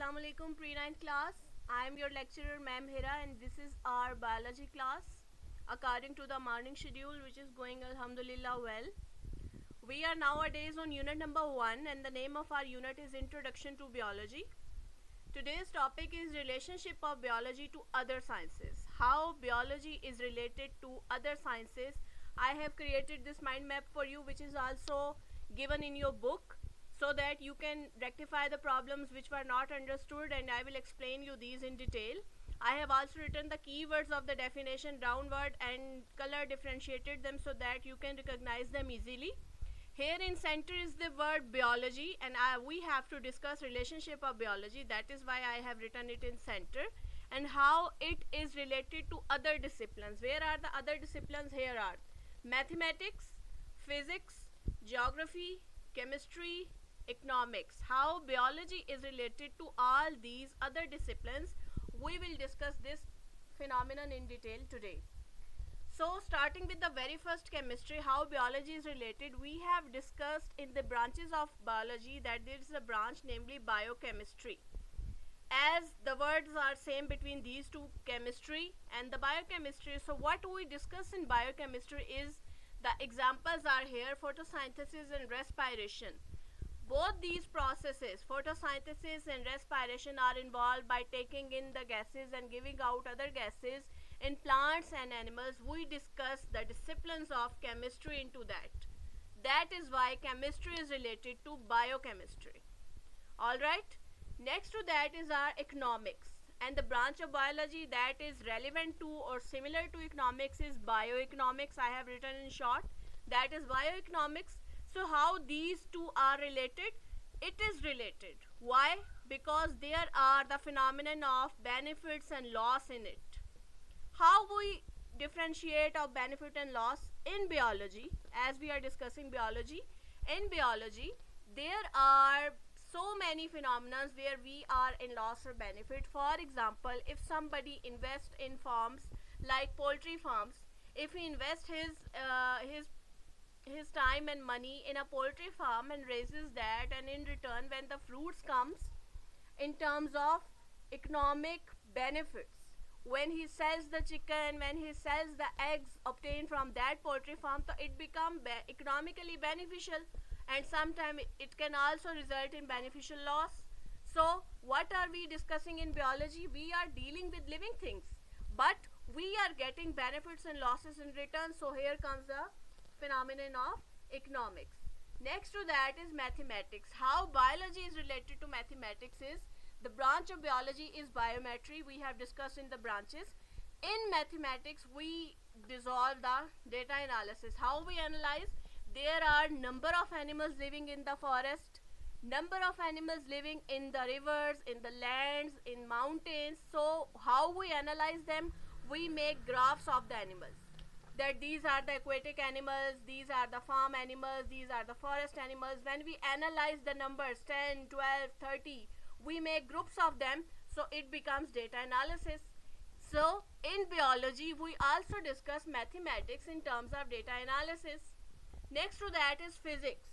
Assalamu alaikum pre-9th class. I am your lecturer Ma'am Hira and this is our biology class according to the morning schedule which is going alhamdulillah well. We are nowadays on unit number 1 and the name of our unit is Introduction to Biology. Today's topic is relationship of biology to other sciences. How biology is related to other sciences. I have created this mind map for you which is also given in your book so that you can rectify the problems which were not understood, and I will explain you these in detail. I have also written the keywords of the definition downward and color differentiated them so that you can recognize them easily. Here in center is the word biology, and we have to discuss relationship of biology. That is why I have written it in center, and how it is related to other disciplines. Where are the other disciplines? Here are mathematics, physics, geography, chemistry, economics. How biology is related to all these other disciplines. We will discuss this phenomenon in detail today. So starting with the very first chemistry, how biology is related, we have discussed in the branches of biology that there is a branch namely biochemistry. As the words are same between these two, chemistry and the biochemistry. So what we discuss in biochemistry is the examples are here: photosynthesis and respiration. Both these processes, photosynthesis and respiration, are involved by taking in the gases and giving out other gases in plants and animals. We discuss the disciplines of chemistry into that. That is why chemistry is related to biochemistry. Alright, next to that is our economics, and the branch of biology that is relevant to or similar to economics is bioeconomics. I have written in short, that is bioeconomics. So how these two are related? It is related. Why? Because there are the phenomenon of benefits and loss in it. How we differentiate of benefit and loss in biology, as we are discussing biology. In biology, there are so many phenomena where we are in loss or benefit. For example, if somebody invests in farms like poultry farms, if he invests his time and money in a poultry farm and raises that, and in return when the fruits comes in terms of economic benefits, when he sells the chicken, when he sells the eggs obtained from that poultry farm, so it becomes economically beneficial, and sometimes it can also result in beneficial loss. So what are we discussing in biology? We are dealing with living things, but we are getting benefits and losses in return. So here comes the phenomenon of economics. Next to that is mathematics. How biology is related to mathematics is the branch of biology is biometry. We have discussed in the branches. In mathematics, we dissolve the data analysis. How we analyze? There are number of animals living in the forest, number of animals living in the rivers, in the lands, in mountains. So how we analyze them? We make graphs of the animals, that these are the aquatic animals, these are the farm animals, these are the forest animals. When we analyze the numbers 10, 12, 30, we make groups of them, so it becomes data analysis. So in biology, we also discuss mathematics in terms of data analysis. Next to that is physics.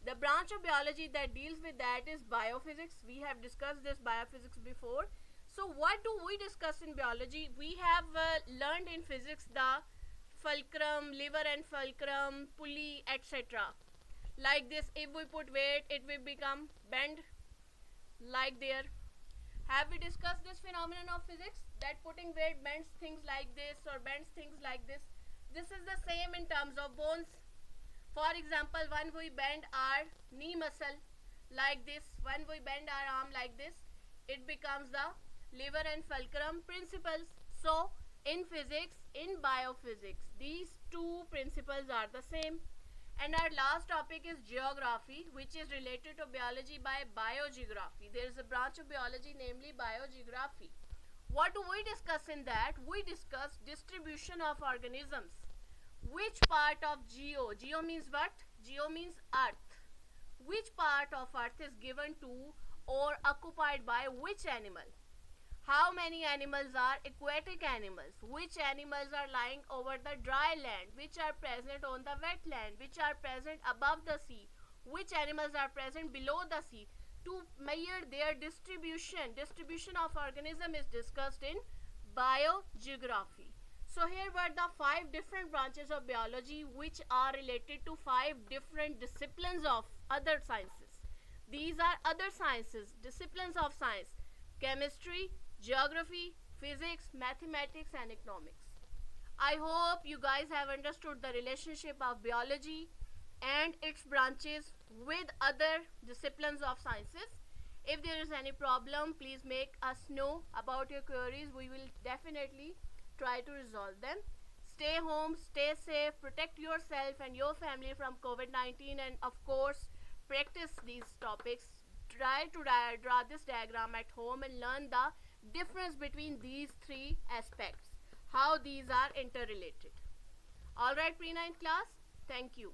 The branch of biology that deals with that is biophysics. We have discussed this biophysics before. So what do we discuss in biology? We have learned in physics the fulcrum, lever and fulcrum, pulley, etc. Like this, if we put weight, it will become bend like there. Have we discussed this phenomenon of physics, that putting weight bends things like this or bends things like this? This is the same in terms of bones. For example, when we bend our knee muscle like this, when we bend our arm like this, it becomes the lever and fulcrum principles. So in physics, in biophysics, these two principles are the same. And our last topic is geography, which is related to biology by biogeography. There is a branch of biology namely biogeography. What do we discuss in that? We discuss distribution of organisms. Which part of geo means what? Geo means earth. Which part of earth is given to or occupied by which animal? How many animals are aquatic animals? Which animals are lying over the dry land? Which are present on the wetland? Which are present above the sea? Which animals are present below the sea? to measure their distribution of organism is discussed in biogeography. So here were the 5 different branches of biology which are related to 5 different disciplines of other sciences. These are other sciences, disciplines of science: chemistry, geography, physics, mathematics and economics. I hope you guys have understood the relationship of biology and its branches with other disciplines of sciences. If there is any problem, please make us know about your queries. We will definitely try to resolve them. Stay home, stay safe, protect yourself and your family from COVID-19, and of course, practice these topics. Try to draw this diagram at home and learn the difference between these 3 aspects, how these are interrelated. Alright, pre-9 class, thank you.